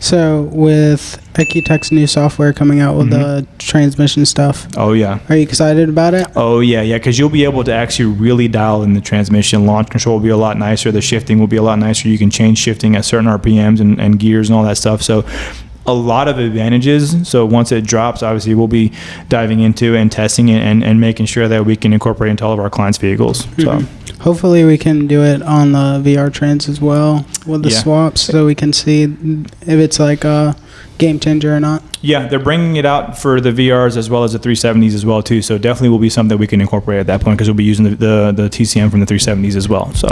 So with Ecutech's new software coming out with the transmission stuff. Oh, yeah. Are you excited about it? Oh, yeah, because you'll be able to actually really dial in the transmission. Launch control will be a lot nicer. The shifting will be a lot nicer. You can change shifting at certain RPMs and gears and all that stuff. So a lot of advantages. So once it drops, obviously we'll be diving into and testing it and making sure that we can incorporate into all of our clients' vehicles. So hopefully we can do it on the VR Trans as well with the swaps, so we can see if it's like a game changer or not. Yeah, they're bringing it out for the VRs as well as the 370s as well too. So definitely will be something that we can incorporate at that point, because we'll be using the TCM from the 370s as well. So.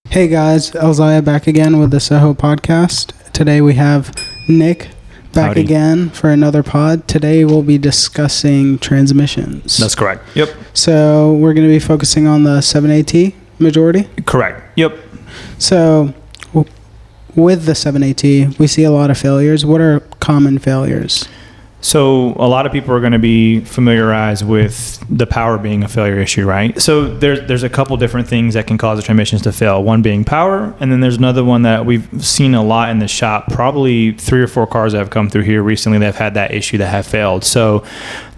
Hey guys, Elzaya back again with the Soho podcast. Today we have Nick back again for another pod. Today we'll be discussing transmissions. That's correct. Yep. So we're going to be focusing on the 7AT majority? Correct. Yep. So with the 7AT, we see a lot of failures. What are common failures? So a lot of people are going to be familiarized with the power being a failure issue, right? So there's a couple different things that can cause the transmissions to fail. One being power, and then there's another one that we've seen a lot in the shop. Probably 3 or 4 cars that have come through here recently that have had that issue that have failed. So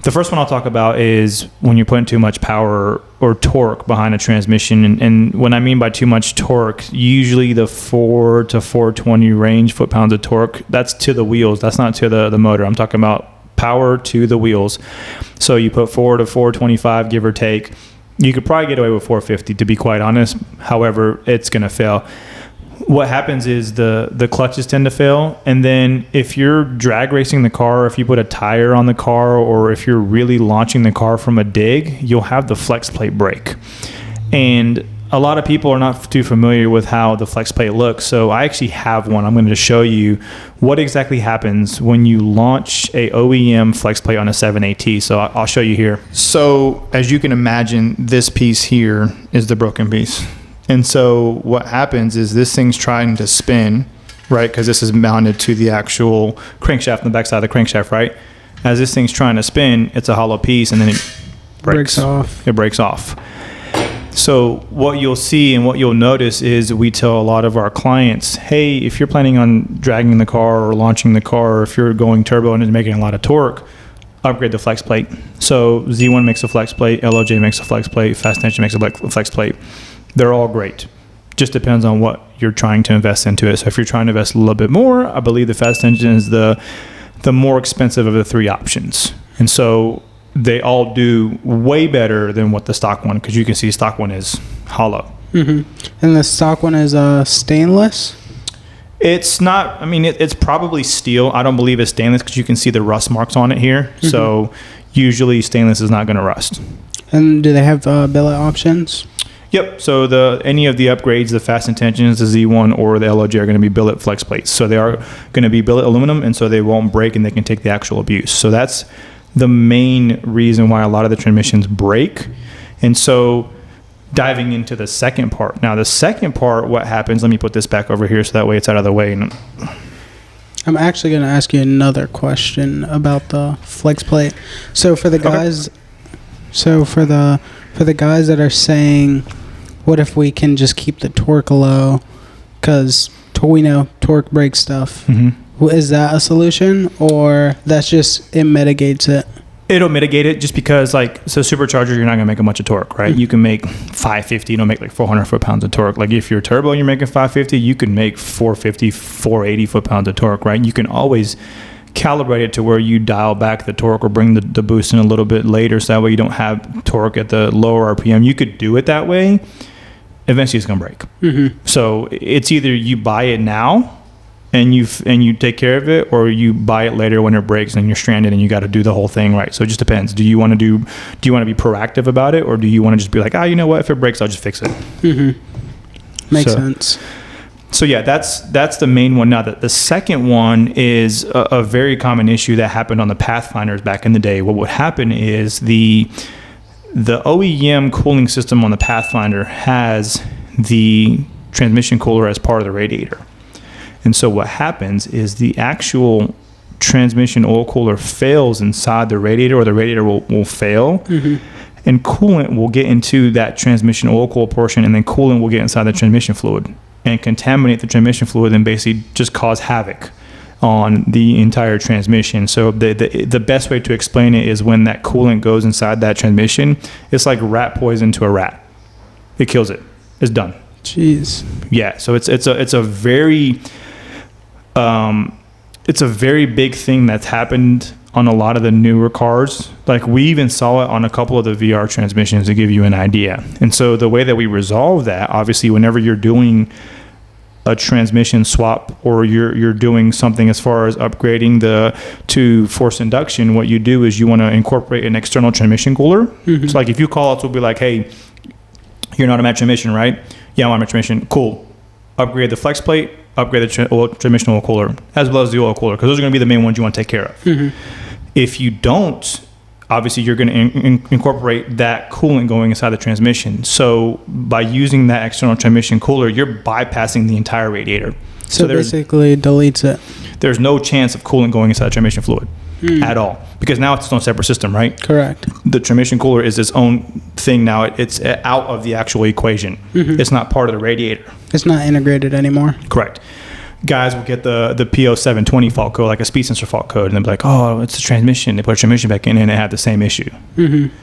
the first one I'll talk about is when you're putting too much power or torque behind a transmission. And when I mean by too much torque, usually the 4 to 420 range foot-pounds of torque, that's to the wheels. That's not to the motor. I'm talking about power to the wheels. So you put 4 to 425, give or take. You could probably get away with 450, to be quite honest. However, it's going to fail. What happens is the clutches tend to fail. And then if you're drag racing the car, if you put a tire on the car, or if you're really launching the car from a dig, you'll have the flex plate break. And a lot of people are not too familiar with how the flex plate looks. So I actually have one. I'm going to show you what exactly happens when you launch a OEM flex plate on a 7AT. So I'll show you here. So as you can imagine, this piece here is the broken piece. And so what happens is this thing's trying to spin, right? Because this is mounted to the actual crankshaft on the backside of the crankshaft, right? As this thing's trying to spin, it's a hollow piece, and then it breaks off. It breaks off. So what you'll see and what you'll notice is we tell a lot of our clients, hey, if you're planning on dragging the car or launching the car, or if you're going turbo and making a lot of torque, upgrade the flex plate. So Z1 makes a flex plate, LOJ makes a flex plate, Fast Tension makes a flex plate. They're all great. Just depends on what you're trying to invest into it. So if you're trying to invest a little bit more, I believe the Fast Tension is the more expensive of the 3 options. And so they all do way better than what the stock one, because you can see stock one is hollow. And the stock one is stainless? It's not, I mean, it's probably steel. I don't believe it's stainless because you can see the rust marks on it here. So usually stainless is not going to rust. And do they have billet options? Yep. So any of the upgrades, the Fast Intentions, the Z1 or the LOJ are going to be billet flex plates. So they are going to be billet aluminum, and so they won't break and they can take the actual abuse. So that's the main reason why a lot of the transmissions break. And so diving into the second part. Now the second part, what happens, let me put this back over here so that way it's out of the way. I'm actually going to ask you another question about the flex plate. So for the guys, for the guys that are saying, what if we can just keep the torque low? Because we know torque breaks stuff. Is that a solution, or that's just, it mitigates it? It'll mitigate it just because, like, so supercharger, you're not going to make a bunch of torque, right? You can make 550, you don't make like 400 foot-pounds of torque. Like if you're turbo and you're making 550, you can make 450, 480 foot-pounds of torque, right? You can always calibrate it to where you dial back the torque or bring the boost in a little bit later, so that way you don't have torque at the lower RPM. You could do it that way. Eventually it's going to break. So it's either you buy it now and you take care of it, or you buy it later when it breaks and you're stranded and you got to do the whole thing, right? So it just depends. Do you want to be proactive about it, or do you want to just be like, you know what, if it breaks, I'll just fix it? Makes sense. So yeah, that's the main one. Now the second one is a very common issue that happened on the Pathfinders back in the day. What would happen is the OEM cooling system on the Pathfinder has the transmission cooler as part of the radiator. And so what happens is the actual transmission oil cooler fails inside the radiator, or the radiator will fail. And coolant will get into that transmission oil coil portion, and then coolant will get inside the transmission fluid and contaminate the transmission fluid and basically just cause havoc on the entire transmission. So the best way to explain it is when that coolant goes inside that transmission, it's like rat poison to a rat. It kills it. It's done. Jeez. Yeah. So it's a very big thing that's happened on a lot of the newer cars. Like we even saw it on a couple of the VR transmissions to give you an idea. And so the way that we resolve that, obviously, whenever you're doing a transmission swap or you're doing something as far as upgrading to forced induction, what you do is you want to incorporate an external transmission cooler. Mm-hmm. So like if you call us, we'll be like, hey, you're an automatic transmission, right? Yeah, I'm automatic transmission. Cool. Upgrade the flex plate, upgrade the transmission oil cooler, as well as the oil cooler, because those are going to be the main ones you want to take care of. Mm-hmm. If you don't, obviously you're going to incorporate that coolant going inside the transmission. So by using that external transmission cooler, you're bypassing the entire radiator. So basically deletes it. There's no chance of coolant going inside the transmission fluid at all, because now it's its own separate system, right? Correct. The transmission cooler is its own thing now. It's out of the actual equation. Mm-hmm. It's not part of the radiator. It's not integrated anymore. Correct. Guys will get the P0720 fault code, like a speed sensor fault code, and they'll be like, oh, it's a transmission. They put a transmission back in and it had the same issue. Mm-hmm.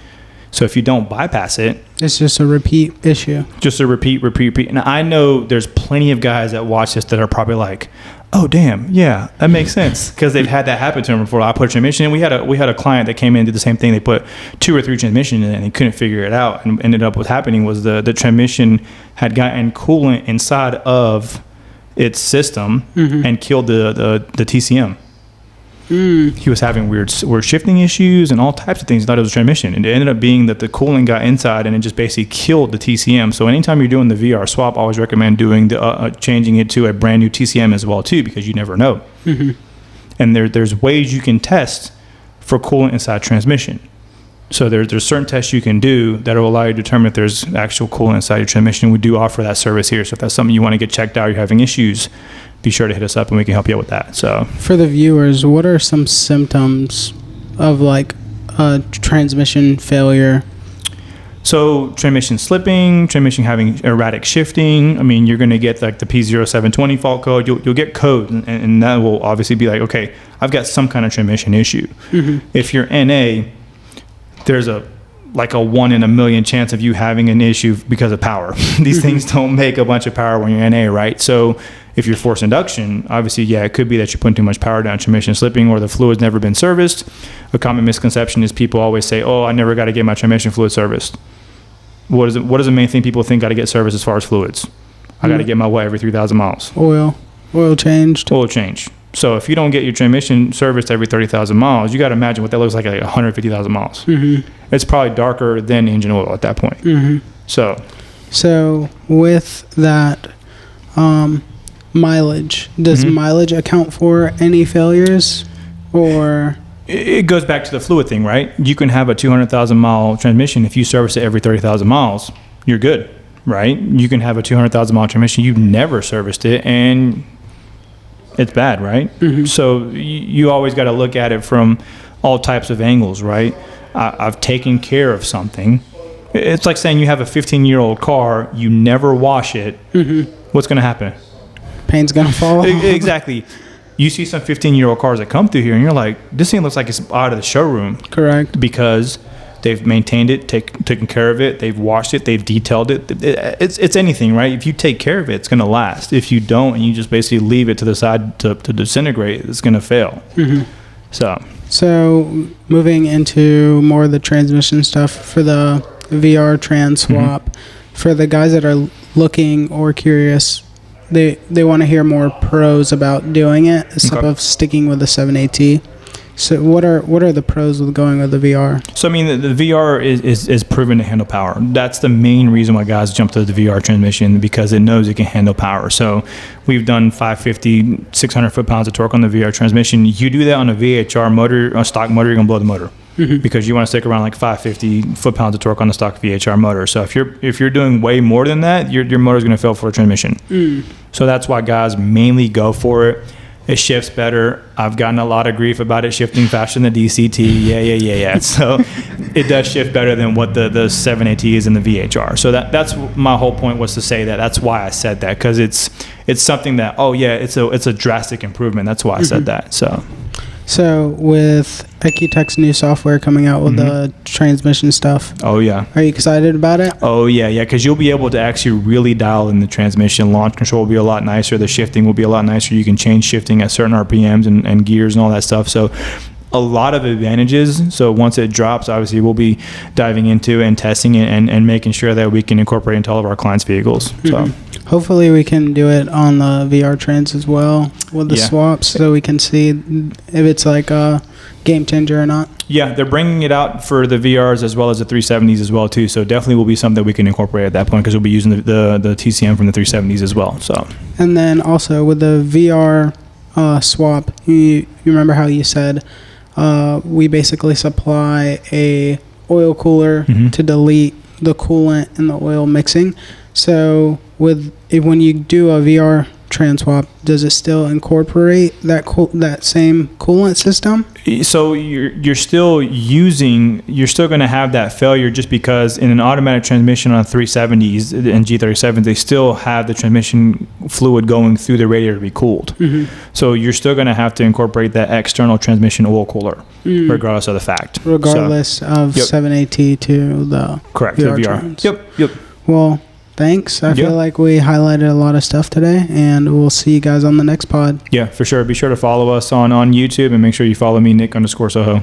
So if you don't bypass it, it's just a repeat issue. Just a repeat. And I know there's plenty of guys that watch this that are probably like, oh, damn, yeah, that makes sense, because they've had that happen to them before. I put a transmission in. We had a client that came in and did the same thing. They put 2 or 3 transmissions in and he couldn't figure it out. And ended up what's happening was the transmission had gotten coolant inside of its system and killed the TCM. He was having weird shifting issues and all types of things. He thought it was a transmission, and it ended up being that the coolant got inside and it just basically killed the TCM. So anytime you're doing the VR swap, I always recommend doing the changing it to a brand new TCM as well too, because you never know. Mm-hmm. And there's ways you can test for coolant inside transmission. So there's certain tests you can do that will allow you to determine if there's actual coolant inside your transmission. We do offer that service here. So if that's something you want to get checked out, you're having issues, be sure to hit us up and we can help you out with that. So for the viewers, what are some symptoms of like a transmission failure? So transmission slipping, transmission having erratic shifting. I mean, you're going to get like the P0720 fault code. You'll get code, and that will obviously be like, okay, I've got some kind of transmission issue. Mm-hmm. If you're NA, there's a 1 in a million chance of you having an issue because of power. These things don't make a bunch of power when you're NA, right? So if you're forced induction, obviously, yeah, it could be that you're putting too much power down, transmission slipping, or the fluid's never been serviced. A common misconception is people always say, oh, I never got to get my transmission fluid serviced. What is the main thing people think got to get serviced as far as fluids? I got to get my what every 3,000 miles? Oil changed. Oil change. So if you don't get your transmission serviced every 30,000 miles, you got to imagine what that looks like at 150,000 miles. Mm-hmm. It's probably darker than engine oil at that point. Mm-hmm. So with that mileage, does mileage account for any failures, or? It goes back to the fluid thing, right? You can have a 200,000 mile transmission. If you service it every 30,000 miles, you're good, right? You can have a 200,000 mile transmission. You've never serviced it and it's bad, right? Mm-hmm. So you always got to look at it from all types of angles, right? I've taken care of something. It's like saying you have a 15-year-old car, you never wash it. Mm-hmm. What's going to happen? Paint's going to fall. Exactly. You see some 15-year-old cars that come through here and you're like, this thing looks like it's out of the showroom. Correct. Because they've maintained it, taken care of it, they've washed it, they've detailed it. It's anything, right? If you take care of it, it's going to last. If you don't and you just basically leave it to the side to disintegrate, it's going to fail. Mm-hmm. So moving into more of the transmission stuff for the VR trans swap, for the guys that are looking or curious, they want to hear more pros about doing it instead of sticking with the 7AT. So what are the pros with going with the VR? So I mean, the VR is proven to handle power. That's the main reason why guys jump to the VR transmission, because it knows it can handle power. So we've done 550, 600 foot-pounds of torque on the VR transmission. You do that on a VHR motor, a stock motor, you're gonna blow the motor. Mm-hmm. Because you want to stick around like 550 foot-pounds of torque on the stock VHR motor. So if you're doing way more than that, your motor's gonna fail for a transmission. So that's why guys mainly go for it. It shifts better. I've gotten a lot of grief about it shifting faster than the DCT. Yeah. So it does shift better than what the 7AT is in the VHR. So that's my whole point, was to say that. That's why I said that, because it's something that, it's a drastic improvement. That's why I said that. So with Ecutech's new software coming out with the transmission stuff, are you excited about it? Because you'll be able to actually really dial in the transmission. Launch control will be a lot nicer. The shifting will be a lot nicer. You can change shifting at certain RPMs and gears and all that stuff. So a lot of advantages. So once it drops, obviously we'll be diving into and testing it and making sure that we can incorporate into all of our clients' vehicles. So hopefully we can do it on the VR trans as well with the swaps, so we can see if it's like a game changer or not. Yeah, they're bringing it out for the VRs as well as the 370s as well too. So definitely will be something that we can incorporate at that point, because we'll be using the TCM from the 370s as well. So, and then also with the VR swap, you remember how you said we basically supply a oil cooler to delete the coolant and the oil mixing. So when you do a VR trans swap, does it still incorporate that same coolant system? So you're still going to have that failure, just because in an automatic transmission on 370s and G37s, they still have the transmission fluid going through the radiator to be cooled. So you're still going to have to incorporate that external transmission oil cooler, regardless of the fact. Regardless of 7AT to the correct VR the VR. Trans. Yep. Well, thanks. I feel like we highlighted a lot of stuff today, and we'll see you guys on the next pod. Yeah, for sure. Be sure to follow us on YouTube, and make sure you follow me, Nik _Soho.